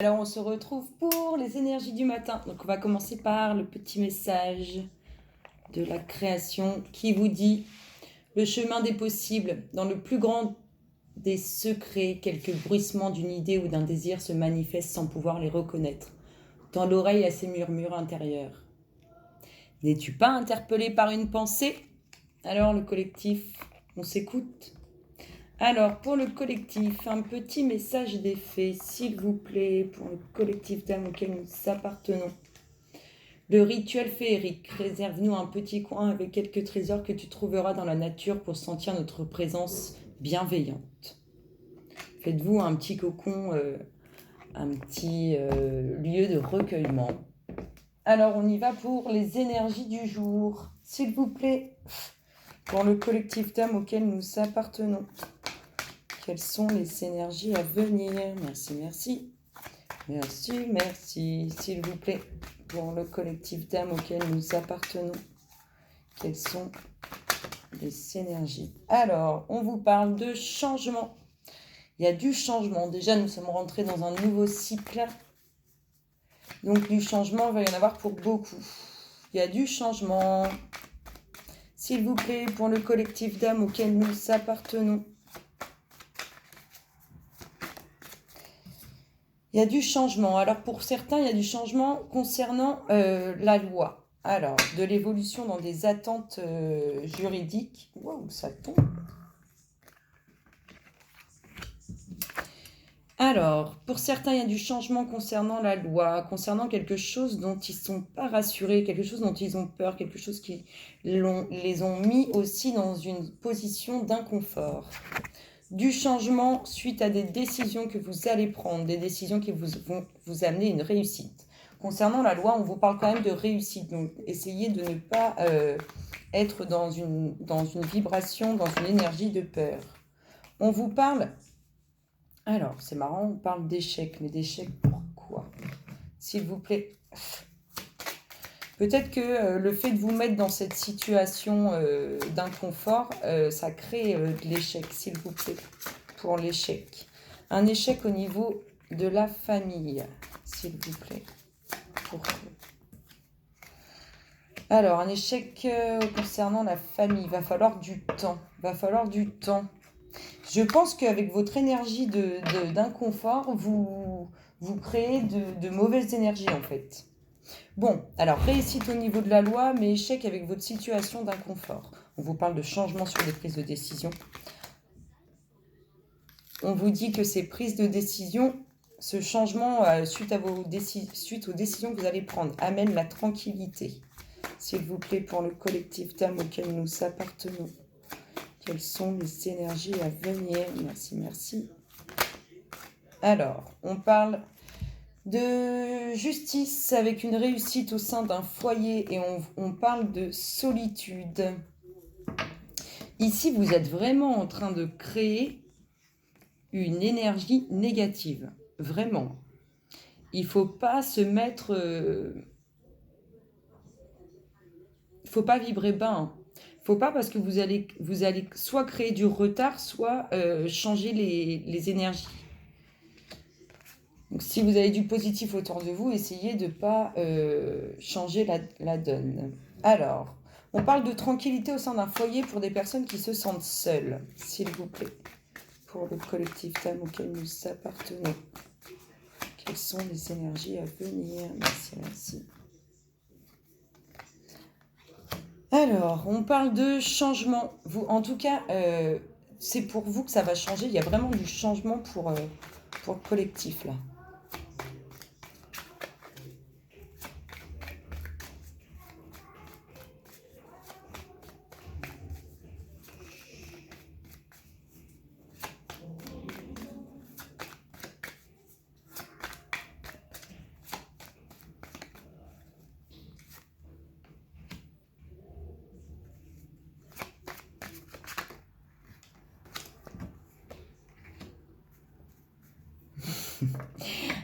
Alors, on se retrouve pour les énergies du matin. Donc, on va commencer par le petit message de la création qui vous dit le chemin des possibles. Dans le plus grand des secrets, quelques bruissements d'une idée ou d'un désir se manifestent sans pouvoir les reconnaître. Dans l'oreille à ces murmures intérieurs. N'es-tu pas interpellé par une pensée? Alors, le collectif, on s'écoute. Alors, pour le collectif, un petit message d'effet, s'il vous plaît, pour le collectif d'âmes auquel nous appartenons. Le rituel féerique, réserve-nous un petit coin avec quelques trésors que tu trouveras dans la nature pour sentir notre présence bienveillante. Faites-vous un petit cocon, un petit lieu de recueillement. Alors, on y va pour les énergies du jour, s'il vous plaît, pour le collectif d'âmes auquel nous appartenons. Quelles sont les énergies à venir? Merci, merci. Merci, merci, s'il vous plaît, pour le collectif d'âmes auquel nous appartenons. Quelles sont les énergies? Alors, on vous parle de changement. Il y a du changement. Déjà, nous sommes rentrés dans un nouveau cycle. Donc, du changement, il va y en avoir pour beaucoup. Il y a du changement. S'il vous plaît, pour le collectif d'âmes auquel nous appartenons. Il y a du changement. Alors, pour certains, il y a du changement concernant la loi. Alors, de l'évolution dans des attentes juridiques. Waouh, ça tombe. Alors, pour certains, il y a du changement concernant la loi, concernant quelque chose dont ils ne sont pas rassurés, quelque chose dont ils ont peur, quelque chose qui les ont mis aussi dans une position d'inconfort. Du changement suite à des décisions que vous allez prendre, des décisions qui vont vous amener une réussite. Concernant la loi, on vous parle quand même de réussite, donc essayez de ne pas être dans une vibration, dans une énergie de peur. On vous parle... Alors, c'est marrant, on parle d'échecs, mais d'échecs pourquoi? S'il vous plaît. Peut-être que le fait de vous mettre dans cette situation d'inconfort, ça crée de l'échec, s'il vous plaît, pour l'échec. Un échec au niveau de la famille, s'il vous plaît. Pourquoi? Alors, un échec concernant la famille, il va falloir du temps. Je pense qu'avec votre énergie d'inconfort, vous créez de mauvaises énergies en fait. Bon, alors réussite au niveau de la loi, mais échec avec votre situation d'inconfort. On vous parle de changement sur les prises de décision. On vous dit que ces prises de décision, ce changement suite aux décisions que vous allez prendre, amène la tranquillité. S'il vous plaît, pour le collectif d'âmes auquel nous appartenons. Quelles sont les énergies à venir? Merci, merci. Alors, on parle de justice avec une réussite au sein d'un foyer et on parle de solitude. Ici, vous êtes vraiment en train de créer une énergie négative. Vraiment. Il ne faut pas se mettre... il ne faut pas vibrer bas. Hein. Faut pas parce que vous allez soit créer du retard, soit changer les énergies. Donc, si vous avez du positif autour de vous, essayez de ne pas changer la donne. Alors, on parle de tranquillité au sein d'un foyer pour des personnes qui se sentent seules, s'il vous plaît, pour le collectif d'âmes auquel nous appartenons. Quelles sont les énergies à venir? Merci, merci. Alors, on parle de changement. Vous, en tout cas, c'est pour vous que ça va changer. Il y a vraiment du changement pour le collectif, là.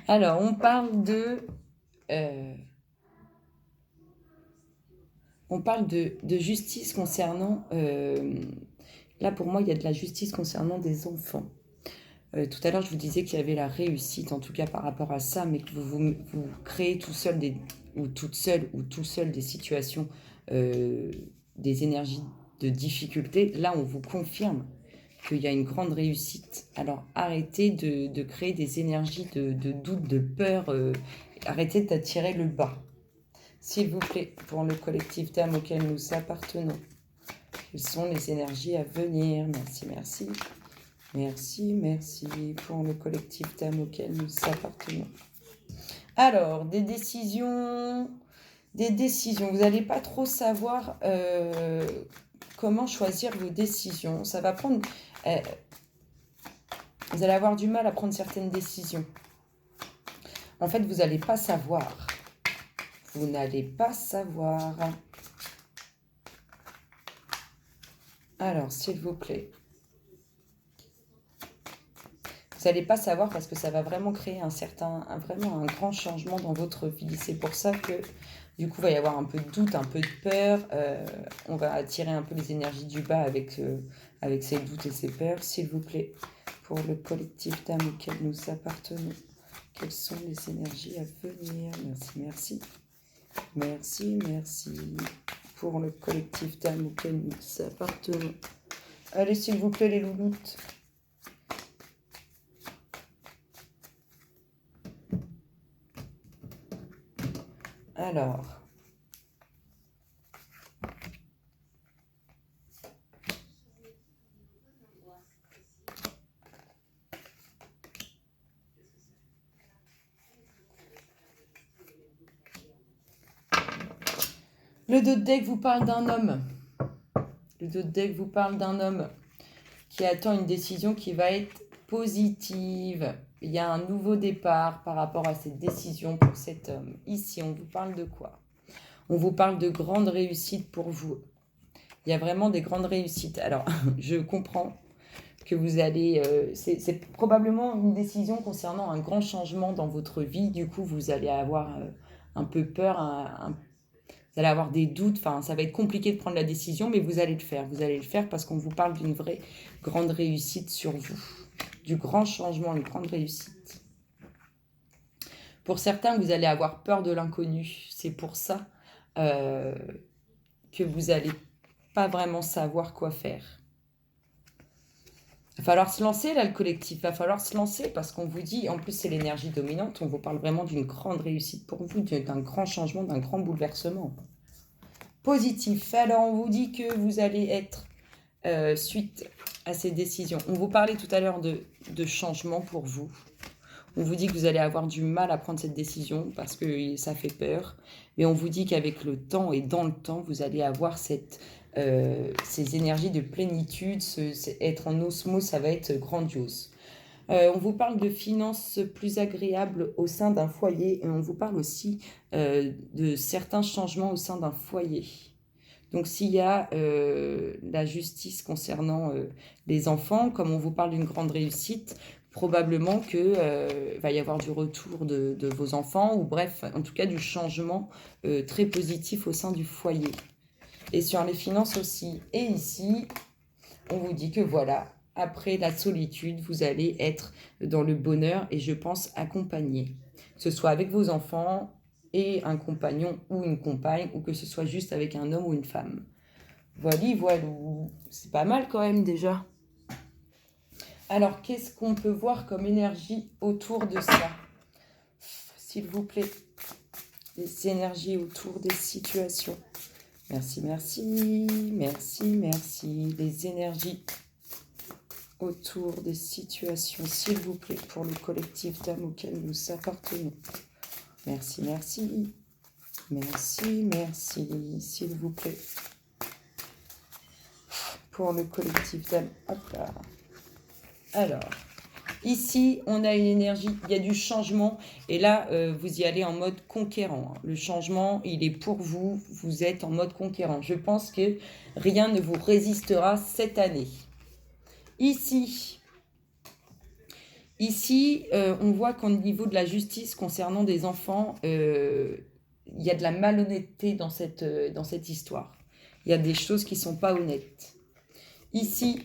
Alors, on parle de justice concernant... là, pour moi, il y a de la justice concernant des enfants. Tout à l'heure, je vous disais qu'il y avait la réussite, en tout cas par rapport à ça, mais que vous créez tout seul ou toute seule ou tout seul des situations, des énergies de difficulté. Là, on vous confirme qu'il y a une grande réussite. Alors, arrêtez de créer des énergies de doute, de peur. Arrêtez d'attirer le bas. S'il vous plaît, pour le collectif d'âmes auquel nous appartenons, quelles sont les énergies à venir? Merci, merci. Merci, merci pour le collectif d'âmes auquel nous appartenons. Alors, des décisions. Vous n'allez pas trop savoir comment choisir vos décisions. Ça va prendre... vous allez avoir du mal à prendre certaines décisions. En fait, vous n'allez pas savoir. Vous n'allez pas savoir. Alors, s'il vous plaît. Vous n'allez pas savoir parce que ça va vraiment créer vraiment un grand changement dans votre vie. C'est pour ça que, du coup, il va y avoir un peu de doute, un peu de peur. On va attirer un peu les énergies du bas avec ces doutes et ces peurs. S'il vous plaît, pour le collectif d'âmes auquel nous appartenons, quelles sont les énergies à venir? Merci, merci. Merci, merci. Pour le collectif d'âmes auquel nous appartenons. Allez, s'il vous plaît, les louloutes. Alors, le dos de deck vous parle d'un homme. Le dos de deck vous parle d'un homme qui attend une décision qui va être positive. Il y a un nouveau départ par rapport à cette décision pour cet homme. Ici, on vous parle de quoi? On vous parle de grandes réussites pour vous. Il y a vraiment des grandes réussites. Alors, je comprends que vous allez... c'est probablement une décision concernant un grand changement dans votre vie. Du coup, vous allez avoir un peu peur, vous allez avoir des doutes. Enfin, ça va être compliqué de prendre la décision, mais vous allez le faire. Vous allez le faire parce qu'on vous parle d'une vraie grande réussite sur vous. Du grand changement, une grande réussite. Pour certains, vous allez avoir peur de l'inconnu. C'est pour ça que vous n'allez pas vraiment savoir quoi faire. Il va falloir se lancer, là, le collectif. Il va falloir se lancer parce qu'on vous dit, en plus, c'est l'énergie dominante. On vous parle vraiment d'une grande réussite pour vous, d'un grand changement, d'un grand bouleversement. Positif. Alors, on vous dit que vous allez être suite à ces décisions. On vous parlait tout à l'heure de changement pour vous. On vous dit que vous allez avoir du mal à prendre cette décision parce que ça fait peur. Mais on vous dit qu'avec le temps et dans le temps, vous allez avoir ces énergies de plénitude, être en osmose, ça va être grandiose. On vous parle de finances plus agréables au sein d'un foyer et on vous parle aussi de certains changements au sein d'un foyer. Donc s'il y a la justice concernant les enfants, comme on vous parle d'une grande réussite, probablement qu'il va y avoir du retour de vos enfants, ou bref, en tout cas du changement très positif au sein du foyer. Et sur les finances aussi. Et ici, on vous dit que voilà, après la solitude, vous allez être dans le bonheur et je pense accompagné. Que ce soit avec vos enfants et un compagnon ou une compagne, ou que ce soit juste avec un homme ou une femme. Voilà, voilou. C'est pas mal quand même déjà. Alors, qu'est-ce qu'on peut voir comme énergie autour de ça? S'il vous plaît, les énergies autour des situations. Merci, merci, merci, merci. Les énergies autour des situations, s'il vous plaît, pour le collectif d'âmes auquel nous appartenons. Merci, merci, merci, merci, s'il vous plaît. Pour le collectif d'âmes. Hop là. Alors, ici, on a une énergie, il y a du changement. Et là, vous y allez en mode conquérant. Le changement, il est pour vous. Vous êtes en mode conquérant. Je pense que rien ne vous résistera cette année. Ici, on voit qu'au niveau de la justice concernant des enfants, il y a de la malhonnêteté dans cette histoire. Il y a des choses qui ne sont pas honnêtes. Ici,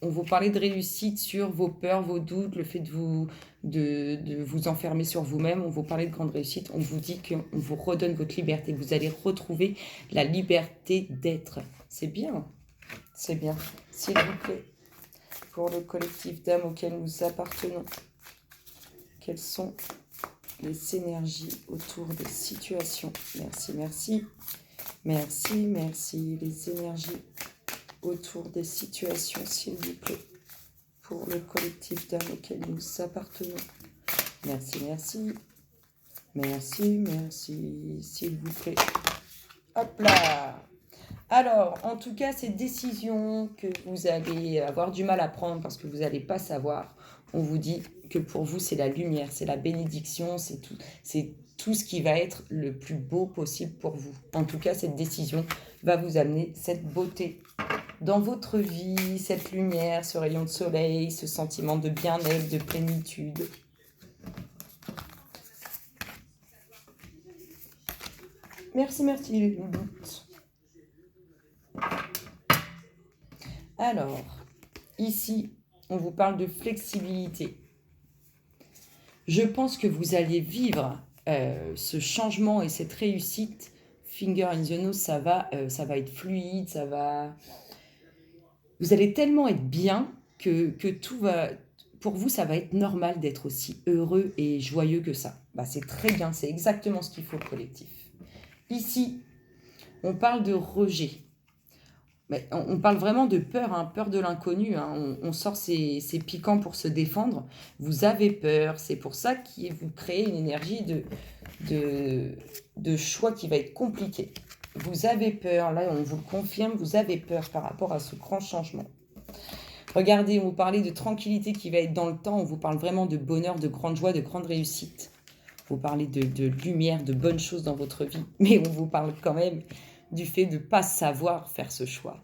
on vous parlait de réussite sur vos peurs, vos doutes, le fait de vous enfermer sur vous-même. On vous parlait de grande réussite. On vous dit qu'on vous redonne votre liberté. Vous allez retrouver la liberté d'être. C'est bien. C'est bien. S'il vous plaît, pour le collectif d'âmes auquel nous appartenons, quelles sont les énergies autour des situations? Merci, merci. Merci, merci. Les énergies autour des situations, s'il vous plaît, pour le collectif d'âmes auquel nous appartenons. Merci, merci. Merci, merci, s'il vous plaît. Hop là! Alors, en tout cas, ces décisions que vous allez avoir du mal à prendre parce que vous n'allez pas savoir, on vous dit que pour vous, c'est la lumière, c'est la bénédiction, c'est tout ce qui va être le plus beau possible pour vous. En tout cas, cette décision va vous amener cette beauté dans votre vie, cette lumière, ce rayon de soleil, ce sentiment de bien-être, de plénitude. Merci, merci les louloutes. Alors, ici, on vous parle de flexibilité. Je pense que vous allez vivre ce changement et cette réussite. Finger in the nose, ça va être fluide, vous allez tellement être bien que tout va... Pour vous, ça va être normal d'être aussi heureux et joyeux que ça. Bah, c'est très bien, c'est exactement ce qu'il faut le collectif. Ici, on parle de rejet. Mais on parle vraiment de peur, hein, peur de l'inconnu. Hein. On sort ses piquants pour se défendre. Vous avez peur, c'est pour ça que vous créez une énergie de choix qui va être compliqué. Vous avez peur, là on vous le confirme, vous avez peur par rapport à ce grand changement. Regardez, on vous parlait de tranquillité qui va être dans le temps, on vous parle vraiment de bonheur, de grande joie, de grande réussite. Vous parlez de lumière, de bonnes choses dans votre vie, mais on vous parle quand même du fait de ne pas savoir faire ce choix.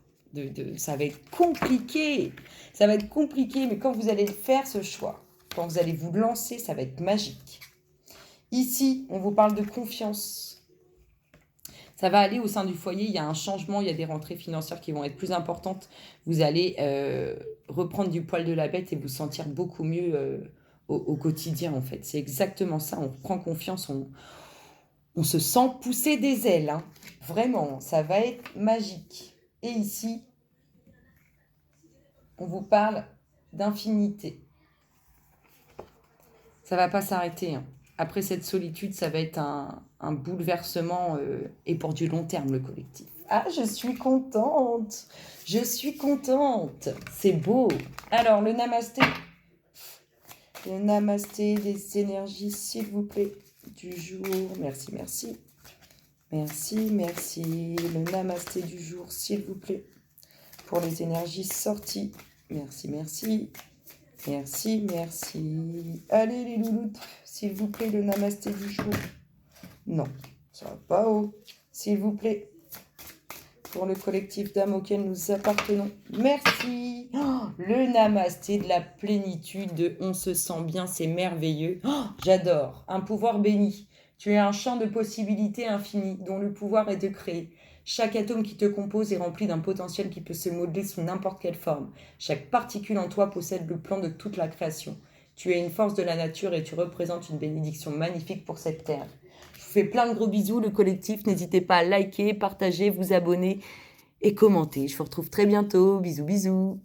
Ça va être compliqué, mais quand vous allez faire ce choix, quand vous allez vous lancer, ça va être magique. Ici, on vous parle de confiance. Ça va aller au sein du foyer, il y a un changement, il y a des rentrées financières qui vont être plus importantes. Vous allez reprendre du poil de la bête et vous sentir beaucoup mieux au quotidien, en fait. C'est exactement ça, on reprend confiance, on se sent pousser des ailes. Hein. Vraiment, ça va être magique. Et ici, on vous parle d'infinité. Ça ne va pas s'arrêter. Hein. Après cette solitude, ça va être un bouleversement et pour du long terme, le collectif. Ah, je suis contente. C'est beau. Alors, le namasté. Le namasté des énergies, s'il vous plaît, du jour. Merci, merci. Merci, merci. Le namasté du jour, s'il vous plaît, pour les énergies sorties. Merci, merci. Merci, merci. Allez, les louloutes, s'il vous plaît, le namasté du jour. Non, ça va pas haut. S'il vous plaît, pour le collectif d'âmes auquel nous appartenons. Merci. Oh, le namasté de la plénitude, de on se sent bien, c'est merveilleux. Oh, j'adore. Un pouvoir béni. Tu es un champ de possibilités infinies dont le pouvoir est de créer. Chaque atome qui te compose est rempli d'un potentiel qui peut se modeler sous n'importe quelle forme. Chaque particule en toi possède le plan de toute la création. Tu es une force de la nature et tu représentes une bénédiction magnifique pour cette terre. Je vous fais plein de gros bisous, le collectif. N'hésitez pas à liker, partager, vous abonner et commenter. Je vous retrouve très bientôt. Bisous, bisous.